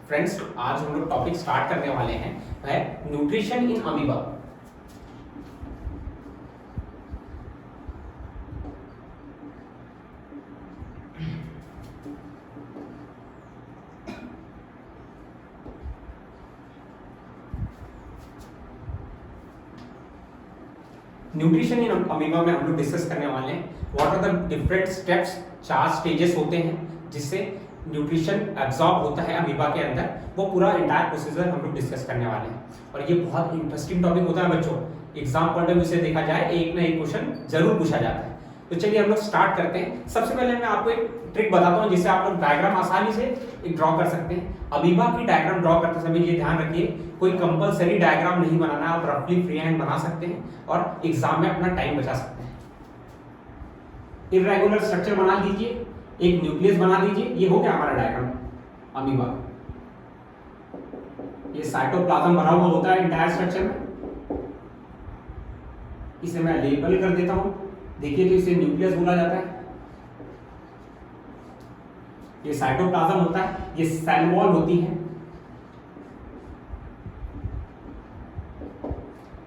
Friends, आज हम लोग टॉपिक स्टार्ट करने वाले हैं है nutrition in amoeba. Nutrition in amoeba में हम लोग डिस्कस करने वाले हैं what are the different steps. 4 stages होते हैं जिससे न्यूट्रिशन एब्जॉर्ब होता है अमीबा के अंदर। वो पूरा इंटायर प्रोसीजर हम लोग डिस्कस करने वाले हैं और ये बहुत इंटरेस्टिंग टॉपिक होता है बच्चों। एग्जाम पॉइंट ऑफ व्यू से देखा जाए एक ना एक क्वेश्चन जरूर पूछा जाता है। तो चलिए हम लोग स्टार्ट करते हैं। सबसे पहले मैं आपको एक ट्रिक बताता हूँ जिससे आप लोग डायग्राम आसानी से एक ड्रॉ कर सकते हैं। अमीबा की डायग्राम ड्रॉ करते समय ये ध्यान रखिए, कोई कंपलसरी डायग्राम नहीं बनाना है। आप रफली फ्री हैंड बना सकते हैं और एग्जाम में अपना टाइम बचा सकते हैं। इर्रेगुलर स्ट्रक्चर बना दीजिए, एक न्यूक्लियस बना दीजिए। ये हो गया हमारा डायग्राम अमीबा। ये साइटोप्लाज्म भरा हुआ होता है इंटायर स्ट्रक्चर में। इसे मैं लेबल कर देता हूं। देखिए तो इसे न्यूक्लियस बोला जाता है। ये साइटोप्लाज्म होता है, ये सेल वॉल होती है।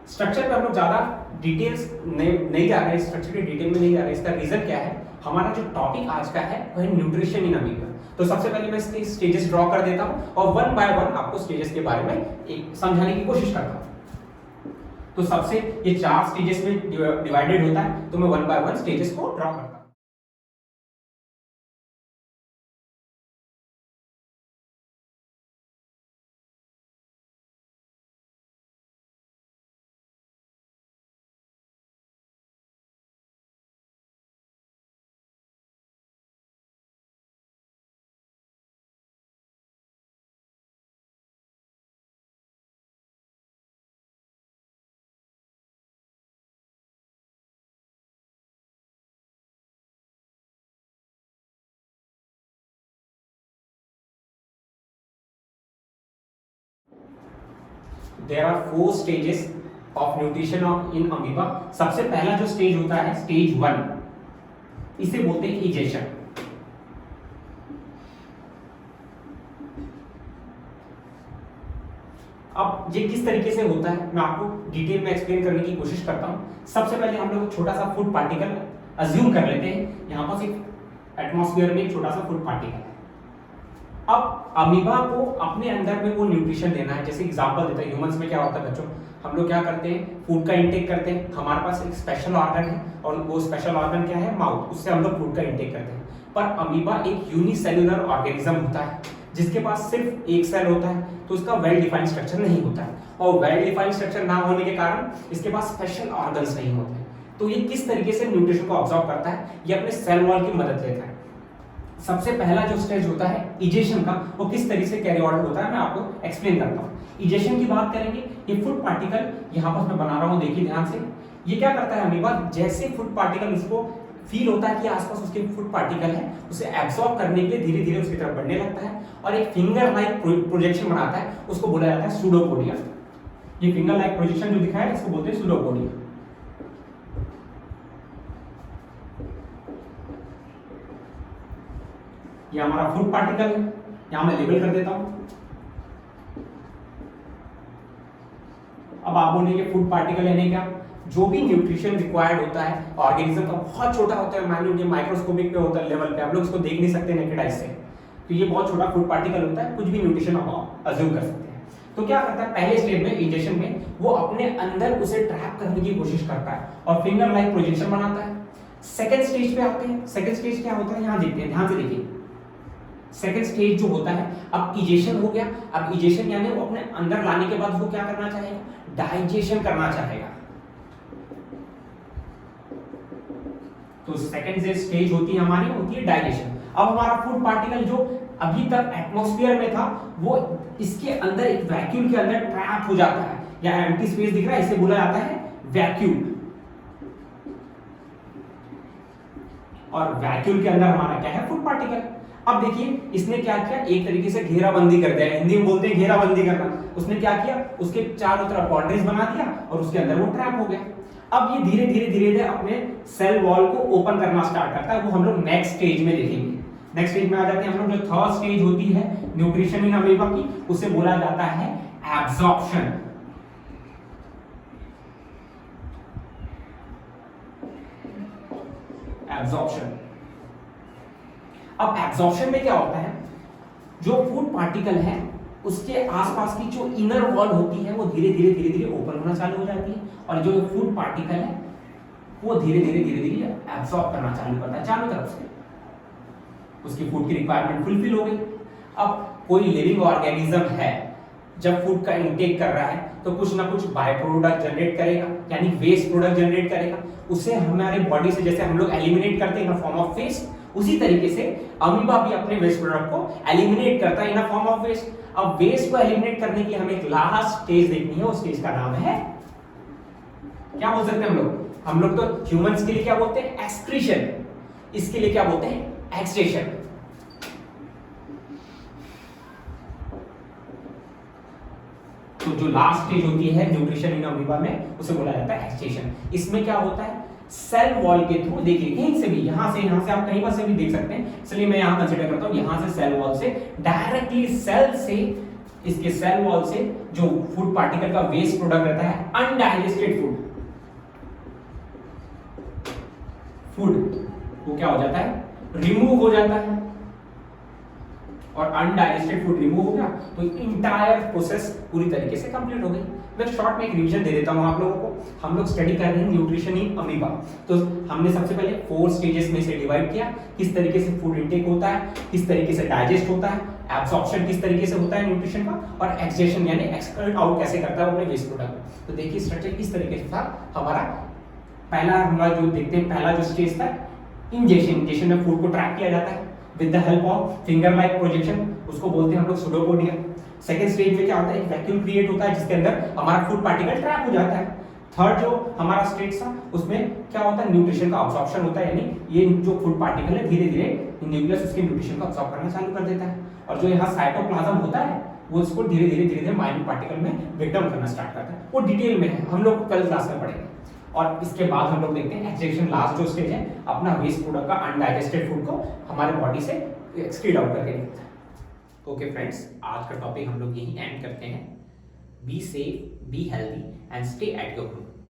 स्ट्रक्चर पे हम लोग ज्यादा डिटेल्स नहीं जा रहे हैं, स्ट्रक्चर के डिटेल में नहीं जा रहे। इसका रीजन क्या है, हमारा जो टॉपिक आज का है वह न्यूट्रिशन इन अमीबा। तो सबसे पहले मैं इसके स्टेजेस ड्रॉ कर देता हूं और वन बाय वन आपको स्टेजेस के बारे में एक समझाने की कोशिश करता हूं। तो सबसे ये 4 स्टेजेस में डिवाइडेड होता है, तो मैं वन बाय वन स्टेजेस को ड्रॉ करता हूं। There are 4 stages of nutrition in amoeba. सबसे पहला जो स्टेज होता है स्टेज 1, इसे बोलते हैं इजेशन। अब ये किस तरीके से होता है मैं आपको डिटेल में एक्सप्लेन करने की कोशिश करता हूं। सबसे पहले हम लोग छोटा सा फूड पार्टिकल अज्यूम कर लेते हैं। यहां पर एक एटमॉस्फेयर में एक छोटा सा फूड पार्टिकल है। अब अमीबा को अपने अंदर में वो न्यूट्रिशन देना है। जैसे एग्जांपल देता है, ह्यूमंस में क्या होता है बच्चों, हम लोग क्या करते हैं, फूड का इंटेक करते हैं। हमारे पास एक स्पेशल ऑर्गन है और वो स्पेशल ऑर्गन क्या है, माउथ। उससे हम लोग फूड का इंटेक करते हैं। पर अमीबा एक यूनिसेलुलर ऑर्गेनिज्म होता है जिसके पास सिर्फ एक सेल होता है, तो उसका वेल डिफाइंड स्ट्रक्चर नहीं होता है। और वेल डिफाइंड स्ट्रक्चर ना होने के कारण इसके पास स्पेशल ऑर्गन्स नहीं होते। तो ये किस तरीके से न्यूट्रिशन को ऑब्जॉर्व करता है, ये अपने सेल वॉल की मदद लेता है। सबसे पहला जो स्टेज होता है इजेशन का, वो किस तरीके से कैरी आउट होता है मैं आपको एक्सप्लेन करता हूँ। इजेशन की बात करेंगे, ये फूड पार्टिकल यहाँ पर मैं बना रहा हूँ, देखिए ध्यान से। ये क्या करता है अमीबा, जैसे फूड पार्टिकल उसको फील होता है कि आसपास उसके फूड पार्टिकल है, उसे एब्सॉर्ब करने के लिए धीरे धीरे उसकी तरफ बढ़ने लगता है और एक फिंगर लाइक प्रोजेक्शन बनाता है। उसको बोला जाता है सूडोपोडिया। ये फिंगर लाइक प्रोजेक्शन जो दिखाया है इसको बोलते हैं सूडोपोडिया। ये हमारा फूड पार्टिकल है, यहां मैं लेबल कर देता हूं। अब आप बोलेंगे फूड पार्टिकल यानी क्या, जो भी न्यूट्रिशन रिक्वायर्ड होता है ऑर्गेनिज्म का, बहुत छोटा होता है। मान लीजिए माइक्रोस्कोपिक पे होता है लेवल पे, हम लोग इसको देख नहीं सकते नेकेड आई से। तो ये बहुत छोटा फूड पार्टिकल होता है, कुछ भी न्यूट्रिशन आप अज्यूम कर सकते हैं। तो क्या करता है, पहले स्टेज में इंजेक्शन में वो अपने अंदर उसे ट्रैप करने की कोशिश करता है और फिंगर लाइक प्रोजेक्शन बनाता है। सेकेंड स्टेज पे आते हैं। सेकेंड स्टेज क्या होता है, यहां देखते हैं, ध्यान से देखिए। सेकेंड स्टेज जो होता है, अब इजेशन हो गया। अब इजेशन यानी वो अपने अंदर लाने के बाद वो क्या करना चाहेगा, डाइजेशन करना चाहेगा। तो सेकेंड जो स्टेज होती है हमारी, होती है डाइजेशन। अब हमारा फूड पार्टिकल जो अभी तक एटमॉस्फेयर में था, वो इसके अंदर एक वैक्यूम के अंदर ट्रैप हो जाता है, या एम्प्टी स्पेस दिख रहा है, इसे बोला जाता है वैक्यूम। और वैक्यूम के अंदर हमारा क्या है, फूड पार्टिकल। अब देखिए इसने क्या किया, एक तरीके से घेराबंदी कर दिया। हिंदी में बोलते हैं घेराबंदी करना। उसने क्या किया, उसके चारों तरफ बाउंड्रीज बना दिया और उसके अंदर वो ट्रैप हो गया। अब ये धीरे धीरे अपने सेल वॉल को ओपन करना स्टार्ट करता है। वो हम लोग नेक्स्ट स्टेज में देखेंगे। नेक्स्ट स्टेज में आ जाते हैं हम लोग। जो थर्ड स्टेज होती है न्यूट्रिशन इन अमीबा की, उसे बोला जाता है एब्जॉर्प्शन। एब्जॉर्प्शन। अब एब्जॉर्प्शन में क्या होता है, जो फूड पार्टिकल है उसके आसपास की जो इनर वॉल होती है वो धीरे धीरे ओपन होना चालू हो जाती है, और जो फूड पार्टिकल है वो धीरे धीरे एब्सॉर्ब करना चालू करता है चारों तरफ से। उसकी फूड की रिक्वायरमेंट फुलफिल हो गई। अब कोई लिविंग ऑर्गेनिज्म है, जब फूड का इंटेक कर रहा है तो कुछ ना कुछ बाय प्रोडक्ट जनरेट करेगा, यानी वेस्ट प्रोडक्ट जनरेट करेगा। उसे हमारे बॉडी से जैसे हम लोग एलिमिनेट करते हैं इन फॉर्म ऑफ वेस्ट, उसी तरीके से अमीबा भी अपने वेस्ट प्रोडक्ट को एलिमिनेट करता है इन फॉर्म ऑफ वेस्ट। अब वेस्ट को एलिमिनेट करने की हमें एक लास्ट स्टेज देखनी है, उस स्टेज का नाम है, क्या बोल सकते हैं हम लोग तो ह्यूमंस के लिए क्या बोलते हैं, एक्सक्रीशन। इसके लिए क्या बोलते हैं, एक्सक्रीशन। तो जो लास्ट स्टेज होती है न्यूट्रिशन इन अमीबा में, उसे बोला जाता है एक्सक्रीशन। इसमें क्या होता है, सेल वॉल के थ्रू, देखिए कहीं से भी, यहां से आप कहीं पर से भी देख सकते हैं, इसलिए मैं यहां कंसीडर करता हूं, यहां से सेल वॉल से डायरेक्टली सेल से, इसके सेल वॉल से जो फूड पार्टिकल का वेस्ट प्रोडक्ट रहता है, अनडाइजेस्टेड फूड वो क्या हो जाता है, रिमूव हो जाता है। और अनडाइजेस्टेड फूड रिमूव हो गया तो इंटायर प्रोसेस पूरी तरीके से कंप्लीट हो गई। मैं शॉर्ट में एक रिवीजन दे देता हूं आप लोगों को। हम लोग स्टडी कर रहे हैं न्यूट्रिशन इन अमीबा। तो हमने सबसे पहले 4 स्टेजेस में से डिवाइड किया, किस तरीके से फूड इंटेक होता है, किस तरीके से डाइजेस्ट होता है, एब्जॉर्प्शन किस तरीके से होता है न्यूट्रिशन का, और एक्सक्रीशन यानी एक्सक्रीट आउट कैसे करता है अपने वेस्ट प्रोडक्ट। तो देखिए स्ट्रक्चर किस तरीके से था हमारा। पहला जो देखते हैं, पहला जो स्टेज था इंजेशन में फूड को ट्रैक किया जाता है with the help of finger like projection, उसको बोलते हैं हम लोग सुडोपोडिया। सेकंड स्टेज में क्या होता है, एक वैक्यूम क्रिएट होता है जिसके अंदर हमारा फूड पार्टिकल ट्रैप हो जाता है। थर्ड जो हमारा स्टेज था उसमें क्या होता है, न्यूट्रिशन का अब्जॉर्प्शन होता है, यानी ये जो फूड पार्टिकल है धीरे धीरे न्यूक्लियस उसके न्यूट्रिशन को अब्जॉर्ब करना चालू कर देता है, और जो यहाँ साइटोप्लाज्म होता है वो इसको धीरे धीरे माइन्यूट पार्टिकल में ब्रेक डाउन करना स्टार्ट करता है। वो डिटेल में है, हम लोग कल क्लास में पढ़ेंगे। और इसके बाद हम लोग देखते हैं एक्सक्रीशन, लास्ट जो स्टेज है अपना वेस्ट प्रोडक्ट का अनडाइजेस्टेड फूड को हमारे बॉडी से एक्सक्रीट आउट करके निकलता है। ओके फ्रेंड्स, आज का टॉपिक हम लोग यही एंड करते हैं। Be safe, be healthy and stay at your home.